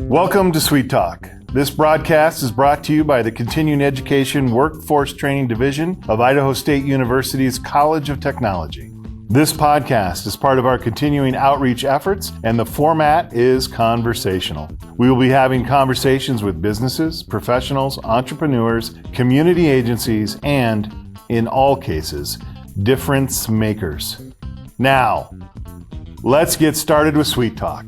Welcome to Sweet Talk. This broadcast is brought to you by the Continuing Education Workforce Training Division of Idaho State University's College of Technology. This podcast is part of our continuing outreach efforts, and the format is conversational. We will be having conversations with businesses, professionals, entrepreneurs, community agencies, and, in all cases, difference makers. Now, let's get started with Sweet Talk.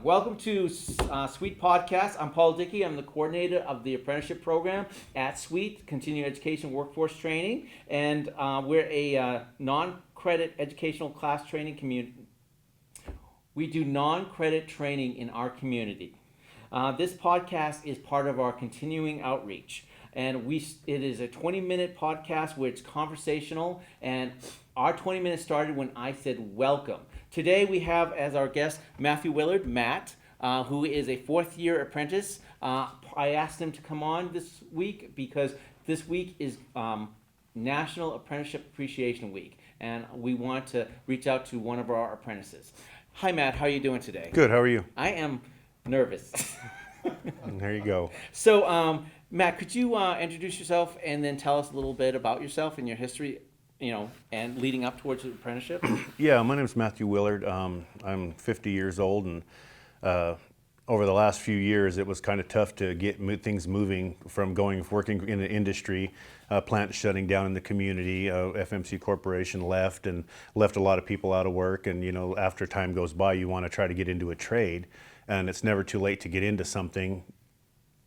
Welcome to Sweet Podcast. I'm Paul Dickey. I'm the coordinator of the apprenticeship program at CEWT, Continuing Education Workforce Training, and we're a non-credit educational class training community. We do non-credit training in our community. This podcast is part of our continuing outreach, and it is a 20-minute podcast where it's conversational, and our 20 minutes started when I said welcome. Today we have as our guest Matt Willard, who is a fourth-year apprentice. I asked him to come on this week because this week is National Apprenticeship Appreciation Week, and we want to reach out to one of our apprentices. Hi, Matt. How are you doing today? Good. How are you? I am nervous. There you go. So, Matt, could you introduce yourself and then tell us a little bit about yourself and your history, and leading up towards the apprenticeship? Yeah, my name is Matthew Willard. I'm 50 years old, and over the last few years, it was kind of tough to get things moving from working in the industry, plants shutting down in the community. FMC Corporation left a lot of people out of work, and after time goes by, you want to try to get into a trade, and it's never too late to get into something.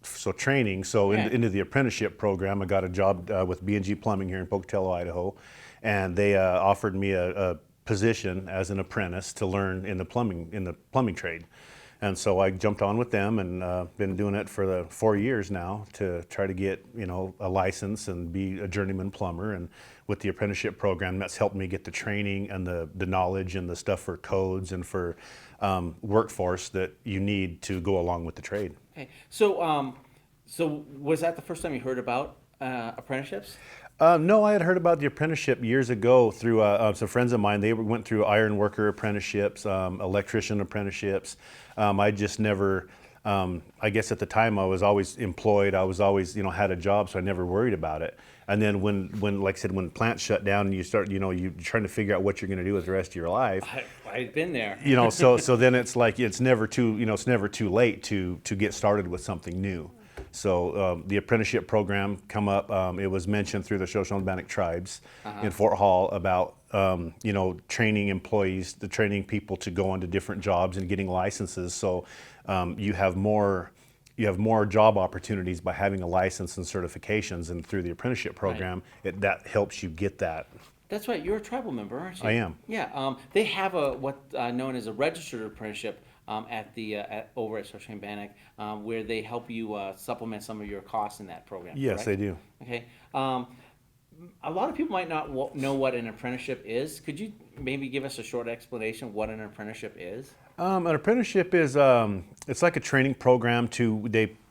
So training, into the apprenticeship program, I got a job with B&G Plumbing here in Pocatello, Idaho, and they offered me a position as an apprentice to learn in the plumbing trade. And so I jumped on with them, and been doing it for the 4 years now to try to get a license and be a journeyman plumber. And with the apprenticeship program, that's helped me get the training and the knowledge and the stuff for codes and for workforce that you need to go along with the trade. Okay, so was that the first time you heard about apprenticeships? No, I had heard about the apprenticeship years ago through some friends of mine. They went through iron worker apprenticeships, electrician apprenticeships. I just never, I guess at the time I was always employed. I was always, had a job, so I never worried about it. And then when like I said, when plants shut down and you start, you're trying to figure out what you're going to do with the rest of your life. I've been there. So then it's like, it's never too late to get started with something new. So the apprenticeship program come up. It was mentioned through the Shoshone-Bannock tribes in Fort Hall about training employees, training people to go onto different jobs and getting licenses. So you have more job opportunities by having a license and certifications, and through the apprenticeship program, right. That helps you get that. That's right. You're a tribal member, aren't you? I am. Yeah. They have what known as a registered apprenticeship over at Shoshone-Bannock, where they help you supplement some of your costs in that program. Yes, correct? they do. Okay. A lot of people might not know what an apprenticeship is. Could you maybe give us a short explanation of what an apprenticeship is? An apprenticeship is it's like a training program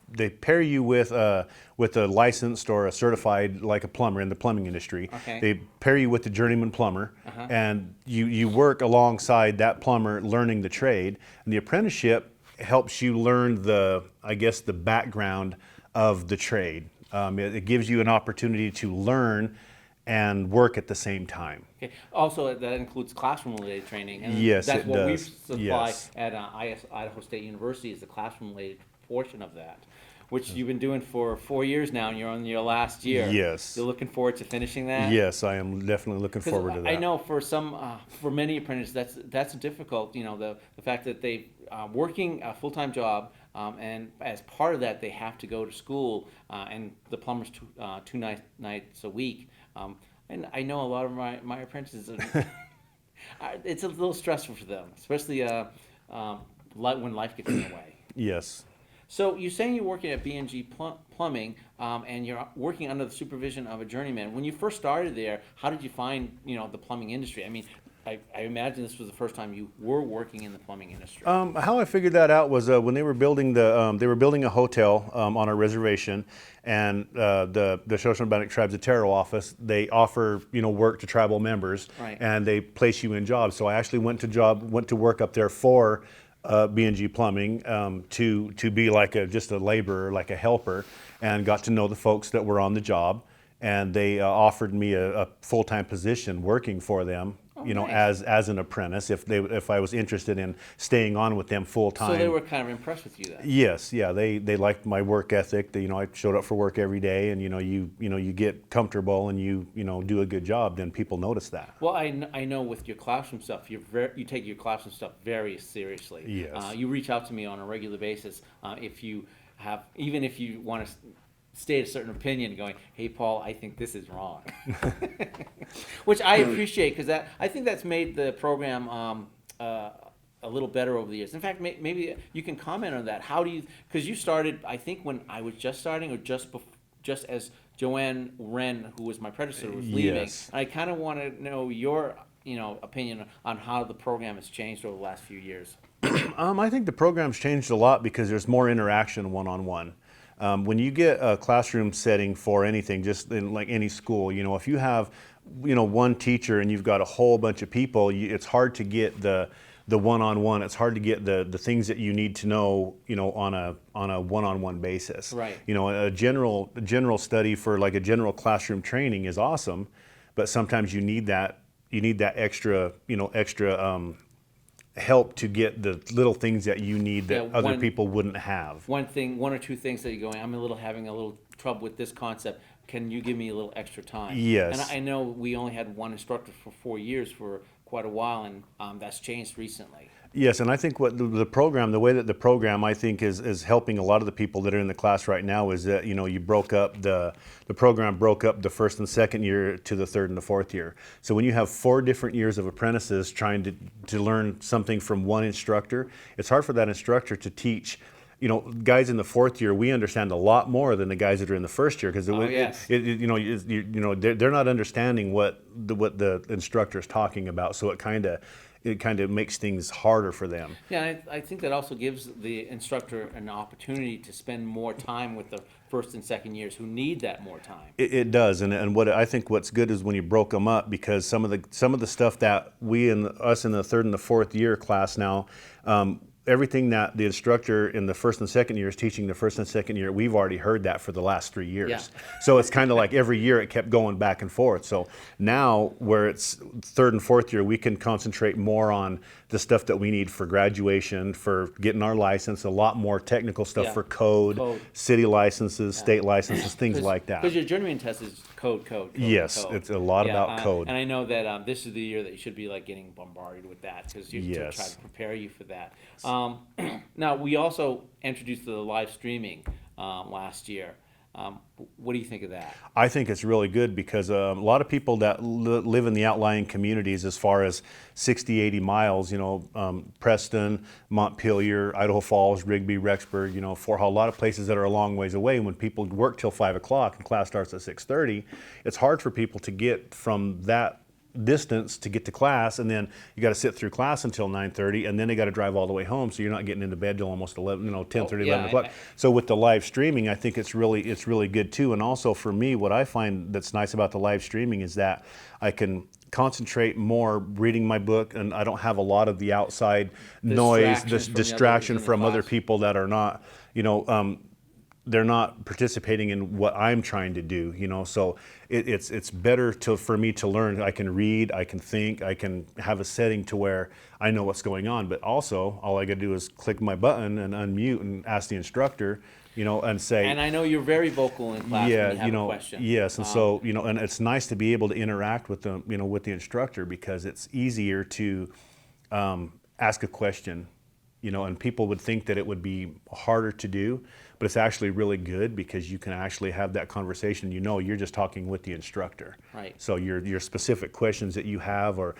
they pair you with a licensed or a certified, like a plumber in the plumbing industry. Okay. They pair you with the journeyman plumber, and you work alongside that plumber learning the trade. And the apprenticeship helps you learn the background of the trade. It gives you an opportunity to learn and work at the same time. Okay. Also, that includes classroom-related training. And Yes, that's it what does. we supply Yes. at Idaho State University, is the classroom-related portion of that, which you've been doing for 4 years now, and you're on your last year. Yes. You're looking forward to finishing that? Yes, I am definitely looking forward to that. I know for many apprentices, that's difficult. The fact that they working a full-time job, and as part of that, they have to go to school, and the plumber's two nights a week. And I know a lot of my apprentices, it's a little stressful for them, especially when life gets in the way. Yes. So you're saying you're working at B&G Plumbing, and you're working under the supervision of a journeyman. When you first started there, how did you find the plumbing industry? I mean, I imagine this was the first time you were working in the plumbing industry. How I figured that out was when they were building a hotel on a reservation, and the Shoshone-Bannock Tribes of Taro office, they offer work to tribal members, Right. and they place you in jobs. So I actually went to work up there for B&G Plumbing to be like just a laborer, like a helper, and got to know the folks that were on the job, and they offered me a full-time position working for them. Nice. As an apprentice, if I was interested in staying on with them full time. So they were kind of impressed with you then. Yes, yeah, they liked my work ethic. I showed up for work every day, and you get comfortable and you do a good job. Then people notice that. Well, I know with your classroom stuff, you take your classroom stuff very seriously. Yes. You reach out to me on a regular basis if you want to state a certain opinion, going, "Hey, Paul, I think this is wrong," which I appreciate, because I think that's made the program a little better over the years. In fact, maybe you can comment on that. How do you? Because you started, I think, when I was just starting, or just as Joanne Wren, who was my predecessor, was leaving. Yes. I kind of want to know your opinion on how the program has changed over the last few years. I think the program's changed a lot because there's more interaction one-on-one. When you get a classroom setting for anything, just in like any school, if you have, one teacher and you've got a whole bunch of people, it's hard to get the one-on-one. It's hard to get the things that you need to know, on a one-on-one basis. Right. A general study for like a general classroom training is awesome, but sometimes you need that extra help to get the little things that you need that other people wouldn't have. One or two things that you're going, I'm having a little trouble with this concept. Can you give me a little extra time? Yes. And I know we only had one instructor for 4 years for quite a while, and that's changed recently. Yes, and I think what the way that the program I think is helping a lot of the people that are in the class right now is that you broke up the program broke up the first and second year to the third and the fourth year. So when you have 4 different years of apprentices trying to learn something from one instructor, it's hard for that instructor to teach. Guys in the fourth year, we understand a lot more than the guys that are in the first year, because they're not understanding what the instructor is talking about. So it kind of makes things harder for them. Yeah, I think that also gives the instructor an opportunity to spend more time with the first and second years who need that more time. It does, and what I think what's good is when you broke them up, because some of the stuff that us in the third and the fourth year class now. Everything that the instructor in the first and second year is teaching the first and second year, we've already heard that for the last 3 years. Yeah. So it's kind of like every year it kept going back and forth. So now where it's third and fourth year, we can concentrate more on the stuff that we need for graduation, for getting our license, a lot more technical stuff for code, city licenses, state licenses, things like that. Because your journeyman test is code. Yes, code. It's a lot about code. And I know that this is the year that you should be getting bombarded with that, because you to try Yes. to prepare you for that. Now, we also introduced the live streaming last year. What do you think of that? I think it's really good because a lot of people that live in the outlying communities as far as 60, 80 miles, Preston, Montpelier, Idaho Falls, Rigby, Rexburg, Fort Hall, a lot of places that are a long ways away. When people work till 5 o'clock and class starts at 6:30, it's hard for people to get from that distance to get to class, and then you got to sit through class until 9:30, and then they got to drive all the way home, so you're not getting into bed till almost 10:30, 11 o'clock. So with the live streaming, I think it's really good too. And also for me, what I find that's nice about the live streaming is that I can concentrate more reading my book, and I don't have a lot of the outside noise, this distraction from other people that are not, they're not participating in what I'm trying to do, so it's better for me to learn. I can read, I can think, I can have a setting to where I know what's going on, but also all I gotta do is click my button and unmute and ask the instructor, and say. And I know you're very vocal in class when you have a question. Yes, and so, and it's nice to be able to interact with the, with the instructor, because it's easier to ask a question, and people would think that it would be harder to do, but it's actually really good because you can actually have that conversation. You're just talking with the instructor. Right. So your specific questions that you have, or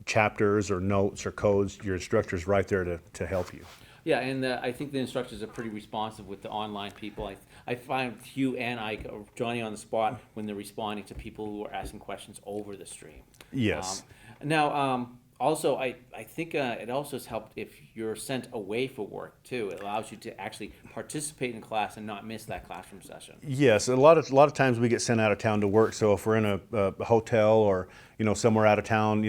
chapters or notes or codes, your instructor's right there to help you. Yeah, and I think the instructors are pretty responsive with the online people. I find Hugh and Ike are Johnny on the spot when they're responding to people who are asking questions over the stream. Yes. Now, also, I think it also has helped if you're sent away for work too. It allows you to actually participate in class and not miss that classroom session. Yes, a lot of times we get sent out of town to work. So if we're in a hotel or somewhere out of town,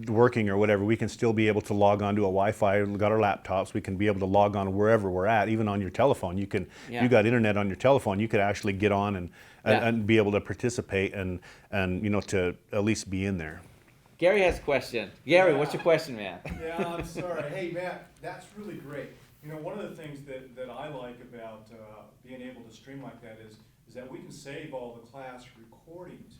working or whatever, we can still be able to log on to a Wi-Fi. We've got our laptops. We can be able to log on wherever we're at, even on your telephone. You can, Yeah. you got internet on your telephone. You could actually get on and be able to participate and to at least be in there. Gary has a question. Gary, what's your question, man? Yeah, I'm sorry. Hey, Matt, that's really great. One of the things that I like about being able to stream like that is that we can save all the class recordings.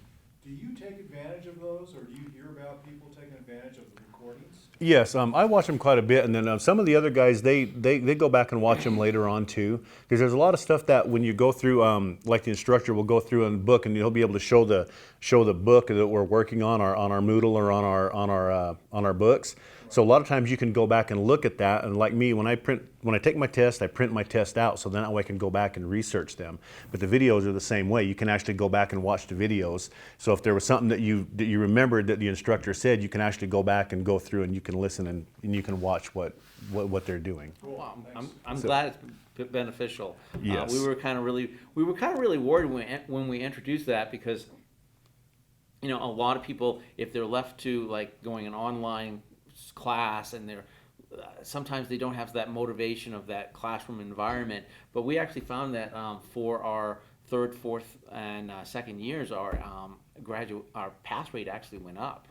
Do you take advantage of those, or do you hear about people taking advantage of the recordings? Yes, I watch them quite a bit, and then some of the other guys they go back and watch them later on too, because there's a lot of stuff that when you go through, like the instructor will go through in the book, and he'll be able to show the book that we're working on our Moodle or on our books. So a lot of times you can go back and look at that, and like me, when I take my test, I print my test out, so then I can go back and research them. But the videos are the same way. You can actually go back and watch the videos. So if there was something that you remembered that the instructor said, you can actually go back and go through and you can listen and you can watch what they're doing. Wow, I'm glad it's beneficial. Yes. We were kind of really worried when we introduced that, because a lot of people, if they're left to like going an online class, and sometimes they don't have that motivation of that classroom environment. But we actually found that for our third, fourth, and second years, our pass rate actually went up.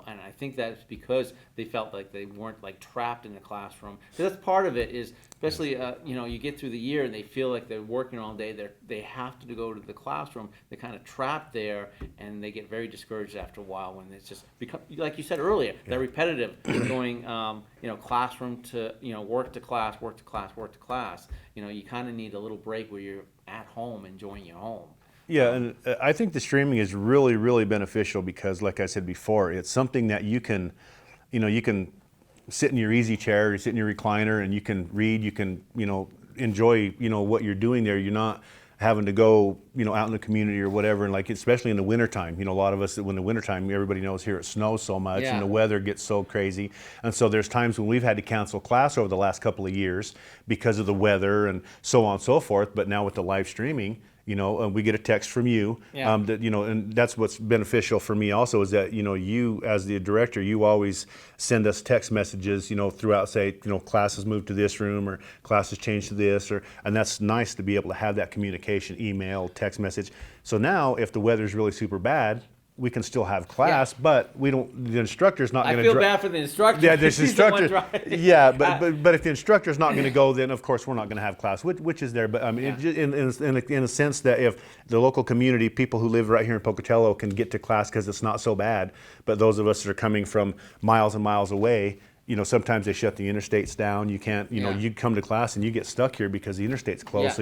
And I think that's because they felt like they weren't like trapped in the classroom. Because that's part of it is, especially you get through the year and they feel like they're working all day. They have to go to the classroom. They're kind of trapped there, and they get very discouraged after a while when it's just become, like you said earlier, that repetitive going classroom to work to class, work to class, work to class. You kind of need a little break where you're at home enjoying your home. Yeah, and I think the streaming is really, really beneficial because, like I said before, it's something that you can sit in your easy chair, you sit in your recliner, and you can read, you can, enjoy, what you're doing there. You're not having to go, out in the community or whatever, and like, especially in the wintertime, a lot of us, when the wintertime, everybody knows here it snows so much and the weather gets so crazy. And so there's times when we've had to cancel class over the last couple of years because of the weather and so on and so forth. But now with the live streaming, we get a text from you, that, and that's what's beneficial for me also is that, you as the director, you always send us text messages, throughout, say, classes moved to this room or classes changed to this, and that's nice to be able to have that communication, email, text message. So now if the weather's really super bad, we can still have class, but we don't. The instructor's not going to. I feel bad for the instructor. Yeah, this instructor. But if the instructor's not going to go, then of course we're not going to have class, which is there. But I mean, in a sense that if the local community, people who live right here in Pocatello, can get to class because it's not so bad, but those of us that are coming from miles and miles away. Sometimes they shut the interstates down. You can't, you come to class and you get stuck here because the interstate's closed.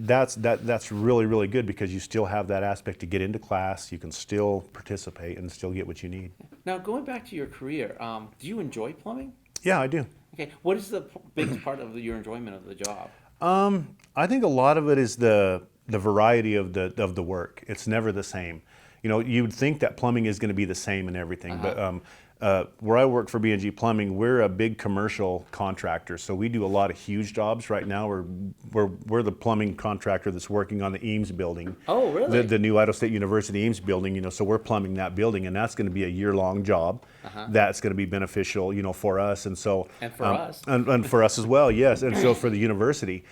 That's really, really good because you still have that aspect to get into class. You can still participate and still get what you need. Now, going back to your career, do you enjoy plumbing? Yeah, I do. Okay, what is the biggest part of your enjoyment of the job? I think a lot of it is the variety of the work. It's never the same. You'd think that plumbing is going to be the same in everything, but where I work for B&G Plumbing, we're a big commercial contractor, so we do a lot of huge jobs. Right now, we're the plumbing contractor that's working on the Eames building. Oh, really? The new Idaho State University Eames building. So we're plumbing that building, and that's going to be a year-long job. That's going to be beneficial, for us, and so for us, and for us as well. Yes, and so for the university.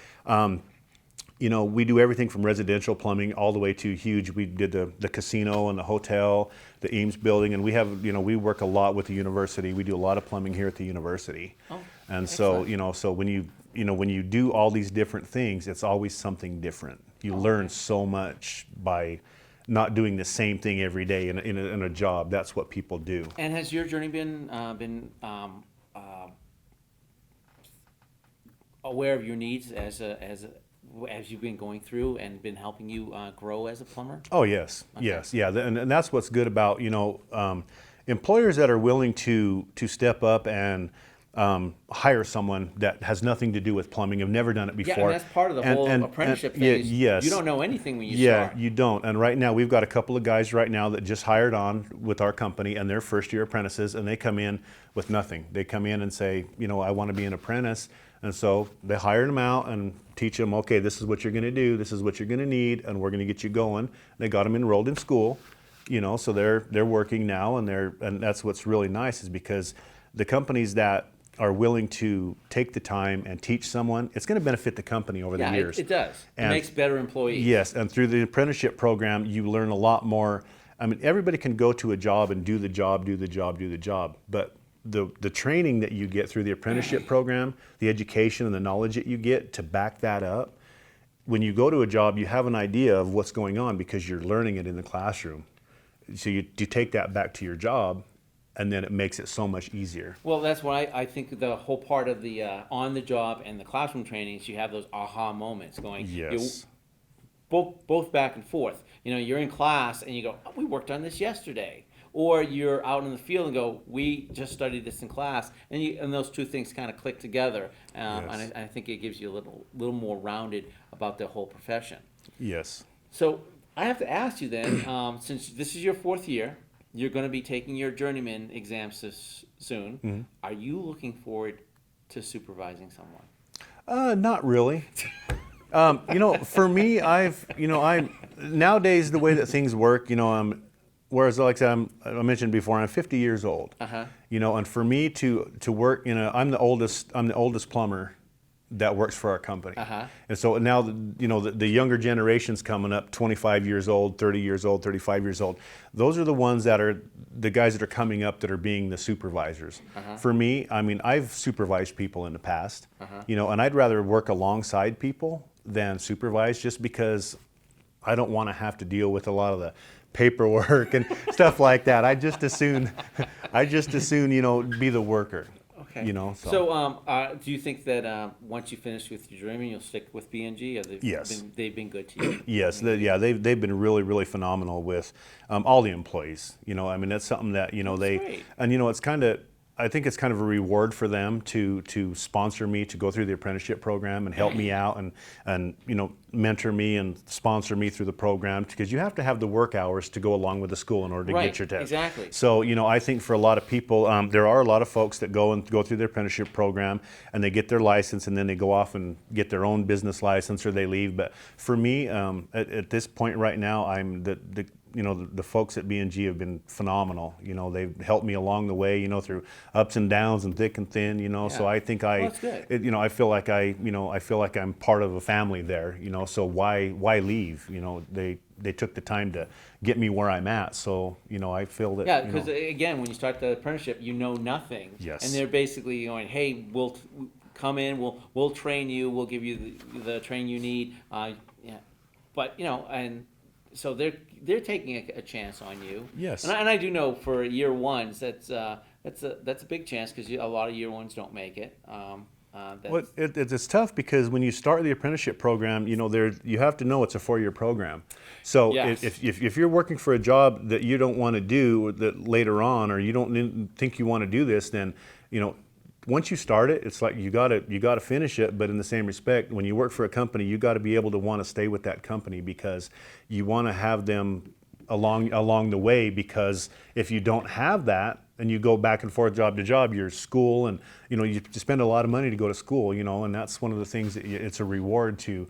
We do everything from residential plumbing all the way to huge. We did the casino and the hotel, the Eames building, and we have, we work a lot with the university. We do a lot of plumbing here at the university. Oh, and excellent. so when you do all these different things, it's always something different. You learn so much by not doing the same thing every day in a job. That's what people do. And has your journey been aware of your needs as you've been going through and been helping you grow as a plumber? Oh, yes. Okay. Yes. Yeah. And that's what's good about, employers that are willing to step up and hire someone that has nothing to do with plumbing, have never done it before. Yeah, and that's part of the whole apprenticeship thing. Is yes. You don't know anything when you Yeah, start. you don't. And right now we've got a couple of guys right now that just hired on with our company, and they're first year apprentices, and they come in with nothing. They come in and say, I want to be an apprentice. And so they hired them out and teach them, okay, this is what you're going to do, this is what you're going to need, and we're going to get you going. They got them enrolled in school, so they're working now, and that's what's really nice, is because the companies that are willing to take the time and teach someone, it's going to benefit the company over the years. It does. It makes better employees. Yes, and through the apprenticeship program, you learn a lot more. I mean, everybody can go to a job and do the job, but the training that you get through the apprenticeship program, the education and the knowledge that you get to back that up, when you go to a job, you have an idea of what's going on because you're learning it in the classroom. So you take that back to your job, and then it makes it so much easier. Well, that's why I think the whole part of the on the job and the classroom trainings, you have those aha moments going. Yes. Both back and forth. You're in class and you go, oh, we worked on this yesterday. Or you're out in the field and go, we just studied this in class, and those two things kind of click together. And I think it gives you a little more rounded about the whole profession. Yes. So I have to ask you then, since this is your 4th year, you're going to be taking your journeyman exams soon. Mm-hmm. Are you looking forward to supervising someone? Not really. For me, I nowadays the way that things work, whereas like I mentioned before, I'm 50 years old. Uh-huh. And for me to work, I'm the oldest plumber that works for our company. Uh-huh. And so now, the younger generation's coming up, 25 years old, 30 years old, 35 years old. Those are the ones that are the guys that are coming up that are being the supervisors. Uh-huh. For me, I mean, I've supervised people in the past, Uh-huh. and I'd rather work alongside people than supervise, just because I don't want to have to deal with a lot of the paperwork and stuff like that. I just as soon, be the worker. Okay. So do you think that once you finish with your journeyman, you'll stick with B&G? Yes. They've been good to you. Yes. They've been really, really phenomenal with all the employees. That's something that great. and I think it's kind of a reward for them to sponsor me to go through the apprenticeship program and help me out and mentor me and sponsor me through the program, because you have to have the work hours to go along with the school in order to get your test. Exactly. So I think for a lot of people, there are a lot of folks that go through the apprenticeship program and they get their license and then they go off and get their own business license or they leave. But for me, at this point right now, I'm the folks at B&G have been phenomenal. They've helped me along the way, through ups and downs and thick and thin, Yeah. So I think that's good. I feel like I feel like I'm part of a family there, so why leave? They took the time to get me where I'm at. So, I feel that. Yeah, because again, when you start the apprenticeship, you know nothing. Yes. And they're basically going, hey, we'll come in, we'll train you, we'll give you the training you need. But, and so they're taking a chance on you. Yes. And I do know for year ones, that's a big chance, because a lot of year ones don't make it. Well, it's tough, because when you start the apprenticeship program, you have to know it's a 4-year program. So Yes. if you're working for a job that you don't want to do that later on, or you don't think you want to do this, then once you start it, it's like you got to finish it. But in the same respect, when you work for a company, you got to be able to want to stay with that company, because you want to have them along the way. Because if you don't have that and you go back and forth job to job, your school, and you spend a lot of money to go to school, and that's one of the things that it's a reward to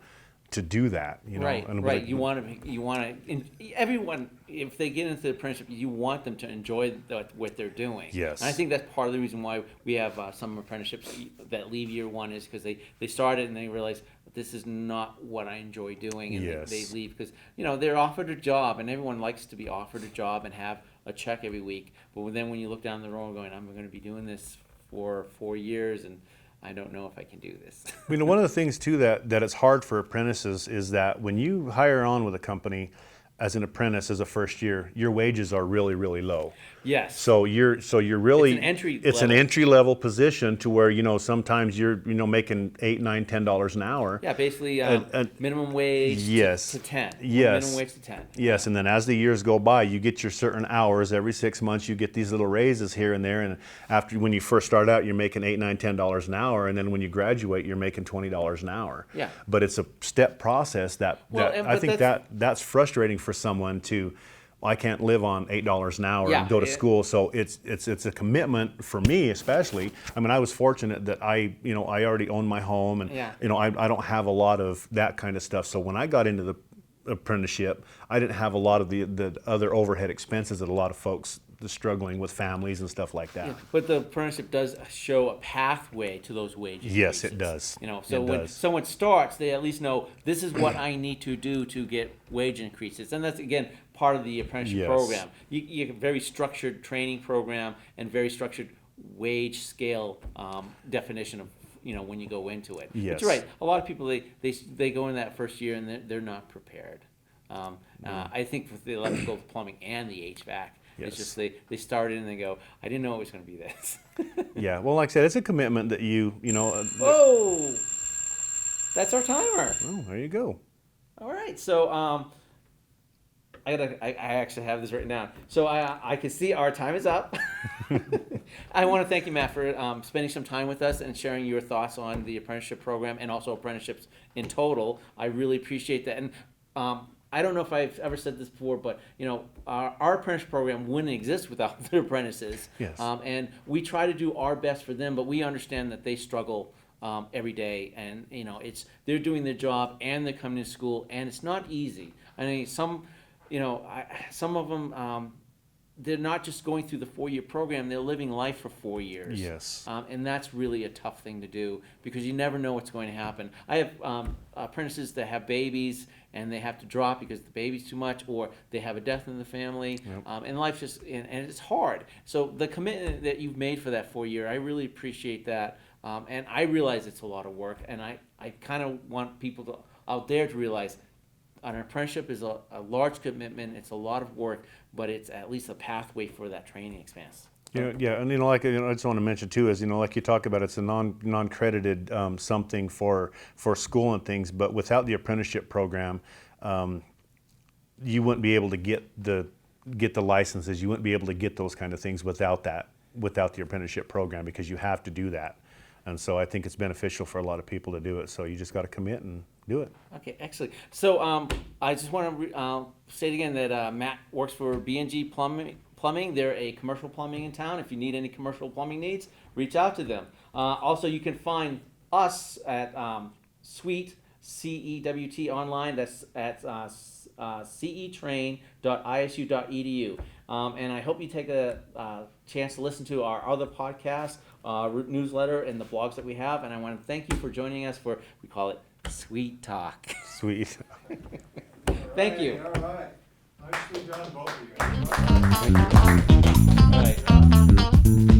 do that, Right, And right. You want to. Everyone, if they get into the apprenticeship, you want them to enjoy what they're doing. Yes. And I think that's part of the reason why we have some apprenticeships that leave year one, is because they started and they realize this is not what I enjoy doing, and Yes. they leave because they're offered a job, and everyone likes to be offered a job and have a check every week. But then when you look down the road, going, I'm going to be doing this for 4 years, and I don't know if I can do this. One of the things too that it's hard for apprentices is that when you hire on with a company, as an apprentice, as a first year, your wages are really, really low. Yes. So you're really It's an entry level position to where, you know, sometimes you're, you know, making $8, $9, $10 an hour. Yeah, basically minimum wage Yes. to 10. Yes. Minimum wage to 10. Yes, and then as the years go by, you get your certain hours. Every 6 months, you get these little raises here and there. And after, when you first start out, you're making $8, $9, $10 an hour, and then when you graduate, you're making $20 an hour. Yeah. But it's a step process I think that's frustrating for someone to. I can't live on $8 an hour and go to school. So it's a commitment for me, especially. I mean, I was fortunate that I already own my home, and you know, I don't have a lot of that kind of stuff. So when I got into the apprenticeship, I didn't have a lot of the other overhead expenses that a lot of folks struggling with families and stuff like that. Yeah, but the apprenticeship does show a pathway to those wages. Yes, it does. You know, so when someone starts, they at least know this is what I need to do to get wage increases, and that's again part of the apprenticeship program. You have a very structured training program and very structured wage scale definition of, you know, when you go into it. Yes. But you're right. A lot of people they go in that first year and they're not prepared. I think with the electrical, plumbing, and the HVAC. Yes. It's just they start in and they go, I didn't know it was going to be this. Yeah, well, like I said, it's a commitment that you know. Whoa, that's our timer. Oh, there you go. All right, so I actually have this written down. So I can see our time is up. I want to thank you, Matt, for spending some time with us and sharing your thoughts on the apprenticeship program and also apprenticeships in total. I really appreciate that. And I don't know if I've ever said this before, but you know, our apprenticeship program wouldn't exist without the apprentices. Yes. And we try to do our best for them, but we understand that they struggle every day, and you know, they're doing their job and they're coming to school, and it's not easy. I mean, some of them, they're not just going through the 4-year program, they're living life for 4 years. Yes. And that's really a tough thing to do because you never know what's going to happen. I have apprentices that have babies and they have to drop because the baby's too much, or they have a death in the family. Yep. And life's just, and it's hard. So the commitment that you've made for that 4 year, I really appreciate that. And I realize it's a lot of work, and I kind of want people out there to realize an apprenticeship is a large commitment. It's a lot of work, but it's at least a pathway for that training expense. Yeah, and I just want to mention too is, like you talk about, it's a non-credited something for school and things, but without the apprenticeship program, you wouldn't be able to get the licenses. You wouldn't be able to get those kind of things without the apprenticeship program, because you have to do that. And so I think it's beneficial for a lot of people to do it. So you just got to commit and do it. Okay, excellent. So I just want to say it again that Matt works for B&G Plumbing. They're a commercial plumbing in town. If you need any commercial plumbing needs, reach out to them. Also, you can find us at CEWT, CEWT online. That's at cetrain.isu.edu. And I hope you take a chance to listen to our other podcasts, newsletter, and the blogs that we have. And I want to thank you for joining us for, we call it Sweet Talk. Sweet. Thank you. All right. Nicely done, both of you. All right.